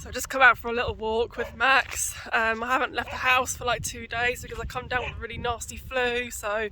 So I've just come out for a little walk with Max. I haven't left the house for like 2 days because I come down with a really nasty flu, so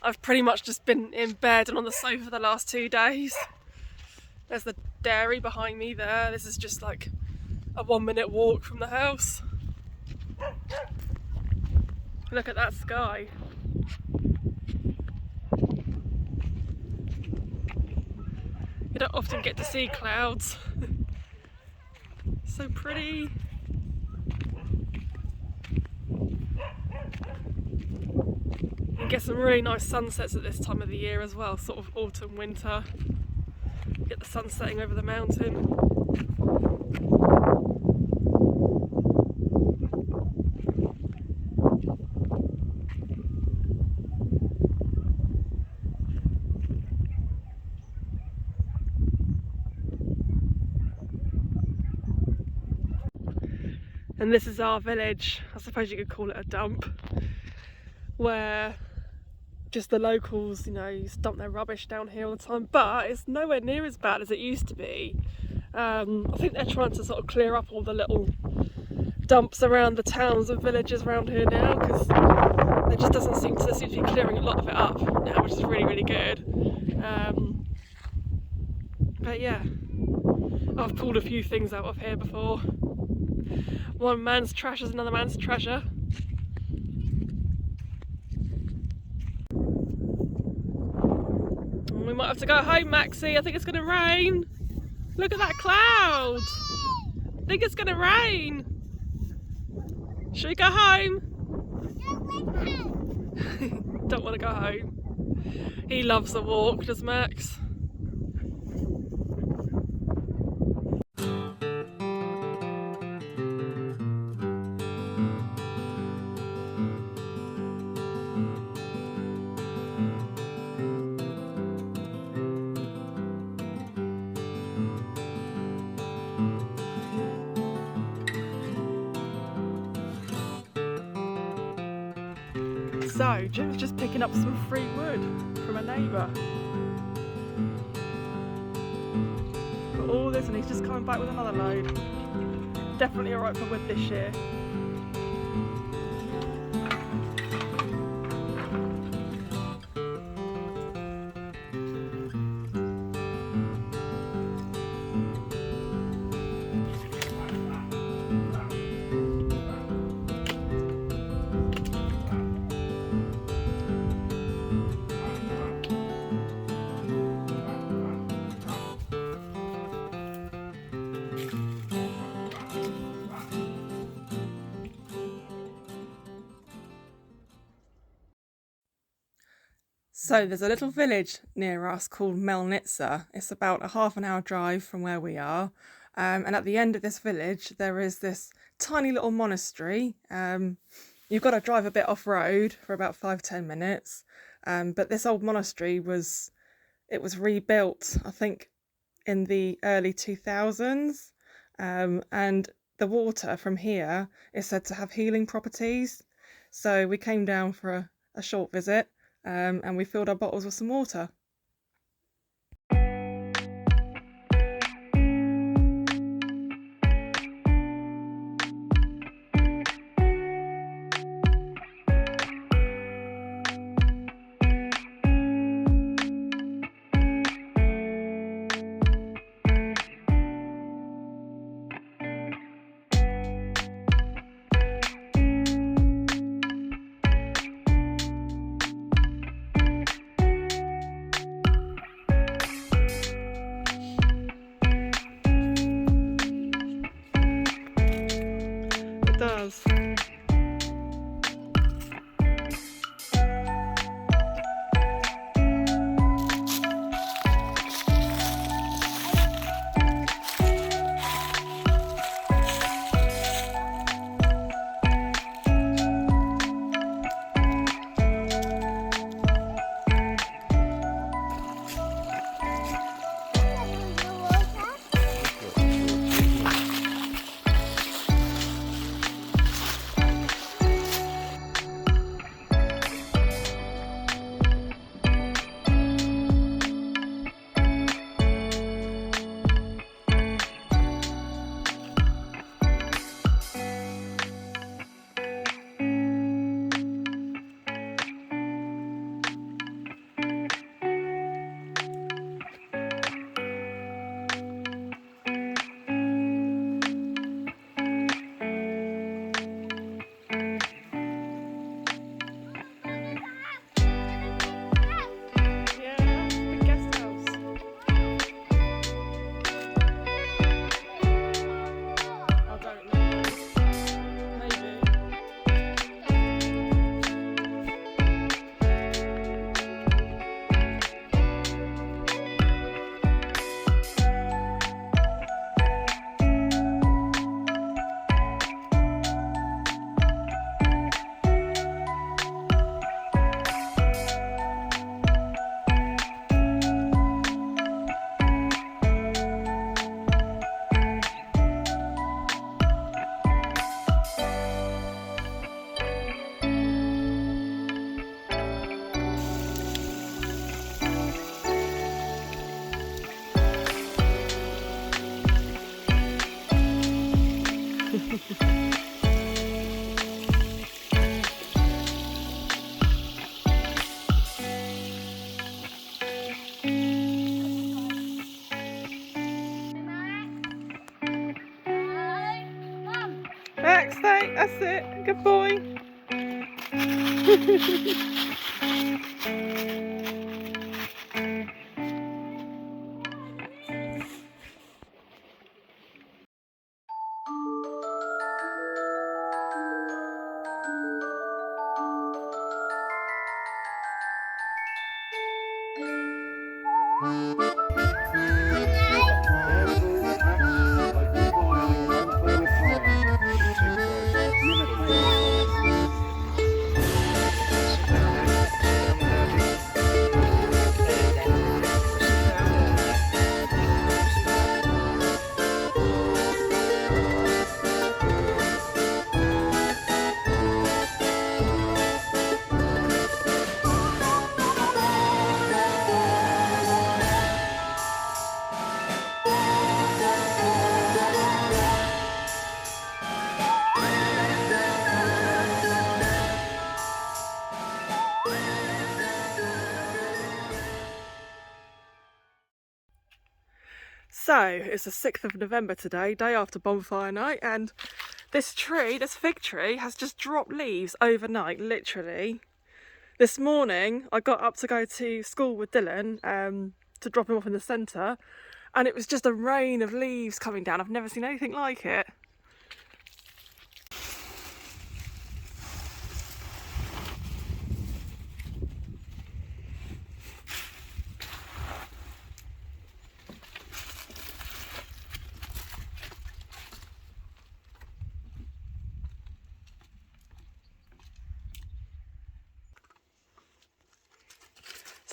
I've pretty much just been in bed and on the sofa the last 2 days. There's the dairy behind me there. This is just like a 1-minute walk from the house. Look at that sky. You don't often get to see clouds. So pretty. You get some really nice sunsets at this time of the year as well, sort of autumn, winter. Get the sun setting over the mountain. And this is our village. I suppose you could call it a dump, where just the locals, you know, dump their rubbish down here all the time, but it's nowhere near as bad as it used to be. I think they're trying to sort of clear up all the little dumps around the towns and villages around here now, because there just doesn't seem to be clearing a lot of it up now, which is really, really good. But yeah, I've pulled a few things out of here before. One man's trash is another man's treasure. We might have to go home, Maxie. I think it's going to rain. Look at that cloud. I think it's going to rain. Should we go home? Don't want to go home. He loves the walk, does Max? So, Jim's just picking up some free wood from a neighbour. Got all this and he's just coming back with another load. Definitely alright for wood this year. So there's a little village near us called Melnitsa. It's about a half-an-hour drive from where we are. And at the end of this village, there is this tiny little monastery. You've got to drive a bit off-road for about 5-10 minutes. But this old monastery was rebuilt, I think, in the early 2000s. And the water from here is said to have healing properties. So we came down for a short visit. And we filled our bottles with some water. Does. Back, stay, that's it, good boy. So, it's the 6th of November today, day after bonfire night, and this tree, this fig tree, has just dropped leaves overnight, literally. This morning, I got up to go to school with Dylan to drop him off in the centre, and it was just a rain of leaves coming down. I've never seen anything like it.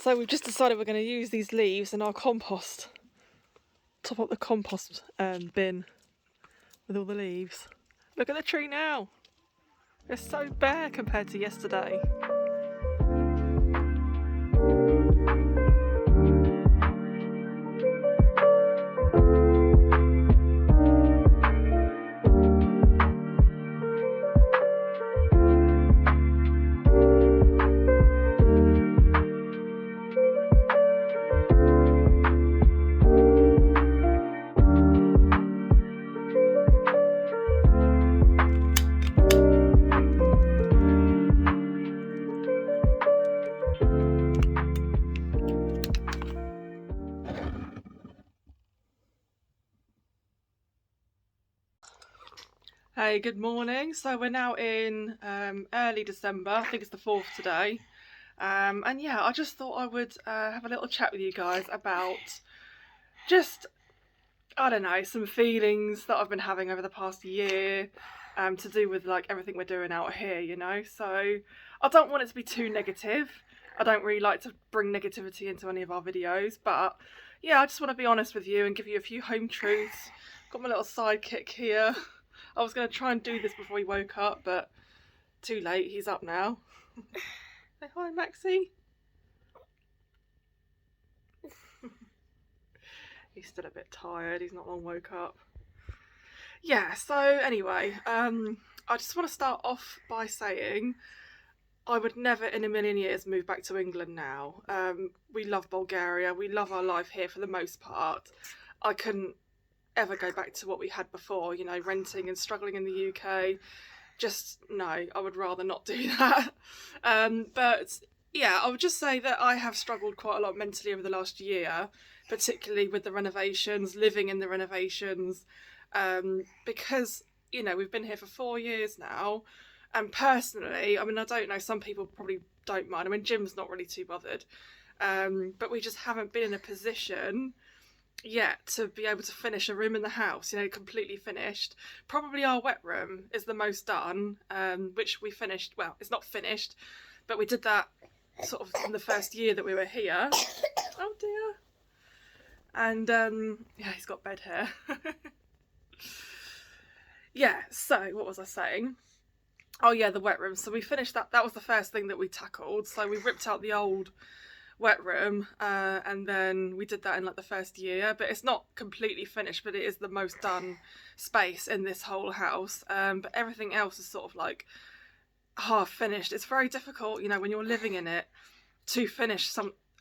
So we've just decided we're going to use these leaves in our compost. Top up the compost bin with all the leaves. Look at the tree now. It's so bare compared to yesterday. Hey, good morning. So we're now in early December. I think it's the 4th today. And yeah, I just thought I would have a little chat with you guys about just, I don't know, some feelings that I've been having over the past year to do with like everything we're doing out here, you know. So I don't want it to be too negative. I don't really like to bring negativity into any of our videos, but yeah, I just want to be honest with you and give you a few home truths. Got my little sidekick here. I was going to try and do this before he woke up, but too late, he's up now. Say hi, Maxie. He's still a bit tired, he's not long woke up. Yeah, so anyway, I just want to start off by saying I would never in a million years move back to England now. We love Bulgaria, we love our life here for the most part. I couldn't ever go back to what we had before, you know, renting and struggling in the UK. Just no, I would rather not do that. But yeah, I would just say that I have struggled quite a lot mentally over the last year, particularly with the renovations, living in the renovations, because, you know, we've been here for 4 years now, and personally, I mean, I don't know, some people probably don't mind. I mean, Jim's not really too bothered, but we just haven't been in a position yet to be able to finish a room in the house, you know, completely finished. Probably our wet room is the most done, which we finished, well, it's not finished, but we did that sort of in the first year that we were here. Oh dear. And yeah, he's got bed hair. Yeah, so what was I saying? Oh yeah, the wet room. So we finished that. That was the first thing that we tackled. So we ripped out the old wet room, and then we did that in like the first year, but it's not completely finished, but it is the most done space in this whole house. But everything else is sort of like half finished. It's very difficult, you know, when you're living in it to finish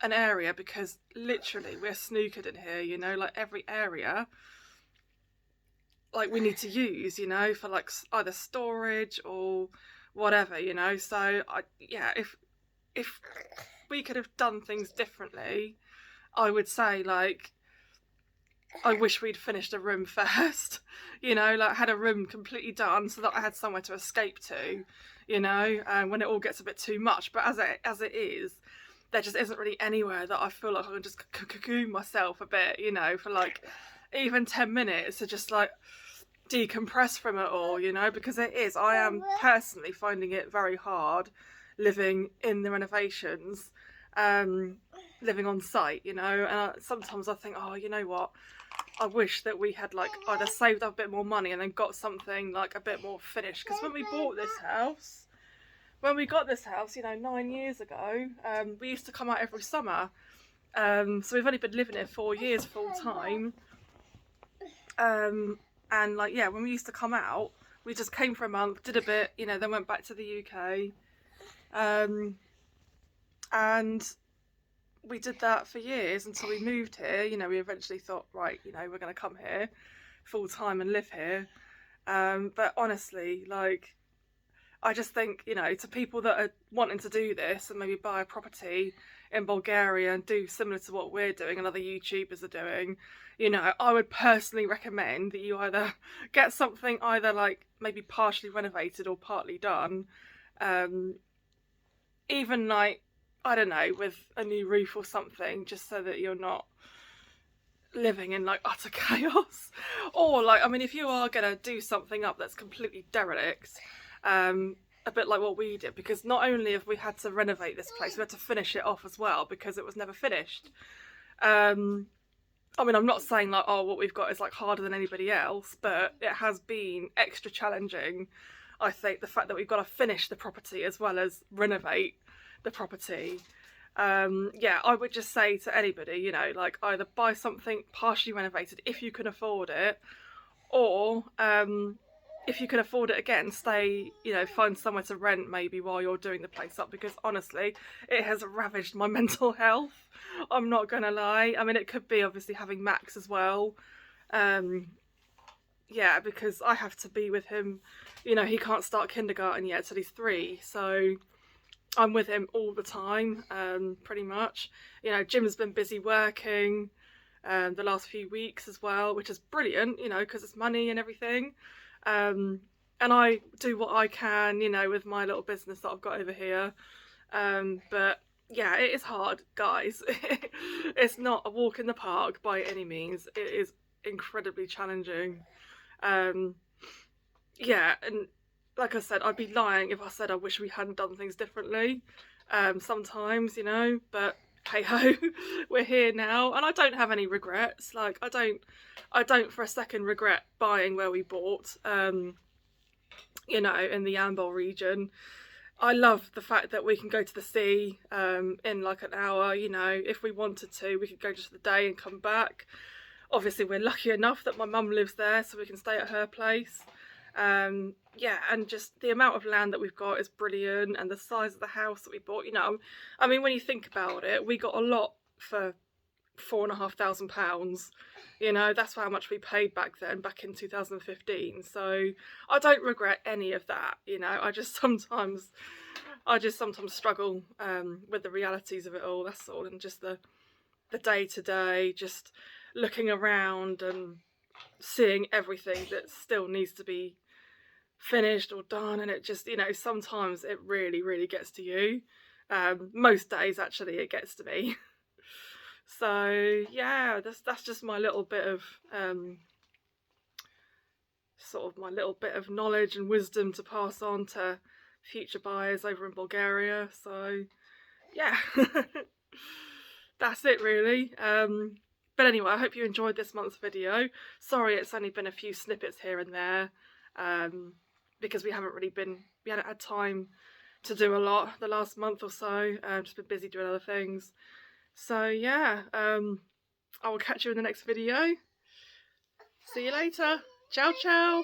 an area, because literally we're snookered in here, you know, like every area like we need to use, you know, for like either storage or whatever, you know. So yeah, if we could have done things differently, I would say like I wish we'd finished a room first, you know, like had a room completely done so that I had somewhere to escape to, you know, when it all gets a bit too much. But as it is, there just isn't really anywhere that I feel like I can just cocoon myself a bit, you know, for like even 10 minutes to just like decompress from it all, you know, because I am personally finding it very hard living in the renovations, living on site, you know. And sometimes I think, oh, you know what, I wish that we had like either saved up a bit more money and then got something like a bit more finished, because when we got this house, you know, 9 years ago, we used to come out every summer. So we've only been living here 4 years full time. And like, yeah, when we used to come out, we just came for a month, did a bit, you know, then went back to the UK. And we did that for years until we moved here. You know, we eventually thought, right, you know, we're going to come here full time and live here. But honestly, like, I just think, you know, to people that are wanting to do this and maybe buy a property in Bulgaria and do similar to what we're doing and other YouTubers are doing, you know, I would personally recommend that you either get something either like maybe partially renovated or partly done, even like, I don't know, with a new roof or something, just so that you're not living in like utter chaos. Or like, I mean, if you are gonna do something up that's completely derelict, a bit like what we did, because not only have we had to renovate this place, we had to finish it off as well because it was never finished. I mean, I'm not saying like, oh, what we've got is like harder than anybody else, but it has been extra challenging. I think the fact that we've got to finish the property as well as renovate the property. Yeah, I would just say to anybody, you know, like either buy something partially renovated if you can afford it, or if you can afford it, again, stay, you know, find somewhere to rent maybe while you're doing the place up, because honestly, it has ravaged my mental health. I'm not gonna lie. I mean, it could be obviously having Max as well. Yeah, because I have to be with him, you know, he can't start kindergarten yet till he's 3, so I'm with him all the time, pretty much. You know, Jim's been busy working the last few weeks as well, which is brilliant, you know, because it's money and everything. And I do what I can, you know, with my little business that I've got over here. But yeah, it is hard, guys. It's not a walk in the park by any means. It is incredibly challenging. Yeah, and like I said, I'd be lying if I said I wish we hadn't done things differently. Sometimes, you know, but hey ho, we're here now, and I don't have any regrets. Like I don't for a second regret buying where we bought. You know, in the Yambol region. I love the fact that we can go to the sea in like an hour. You know, if we wanted to, we could go just for the day and come back. Obviously, we're lucky enough that my mum lives there, so we can stay at her place. Yeah, and just the amount of land that we've got is brilliant, and the size of the house that we bought, you know, I mean, when you think about it, we got a lot for £4,500. You know, that's how much we paid back then, back in 2015. So I don't regret any of that. You know, I just sometimes struggle with the realities of it all. That's all, and just the day to day, just looking around and seeing everything that still needs to be finished or done, and it just, you know, sometimes it really gets to you. Most days actually it gets to me. So yeah, that's just my little bit of sort of my little bit of knowledge and wisdom to pass on to future buyers over in Bulgaria. So yeah, that's it really. But anyway, I hope you enjoyed this month's video. Sorry it's only been a few snippets here and there, because we hadn't had time to do a lot the last month or so. Just been busy doing other things. So yeah, I will catch you in the next video. See you later. Ciao, ciao.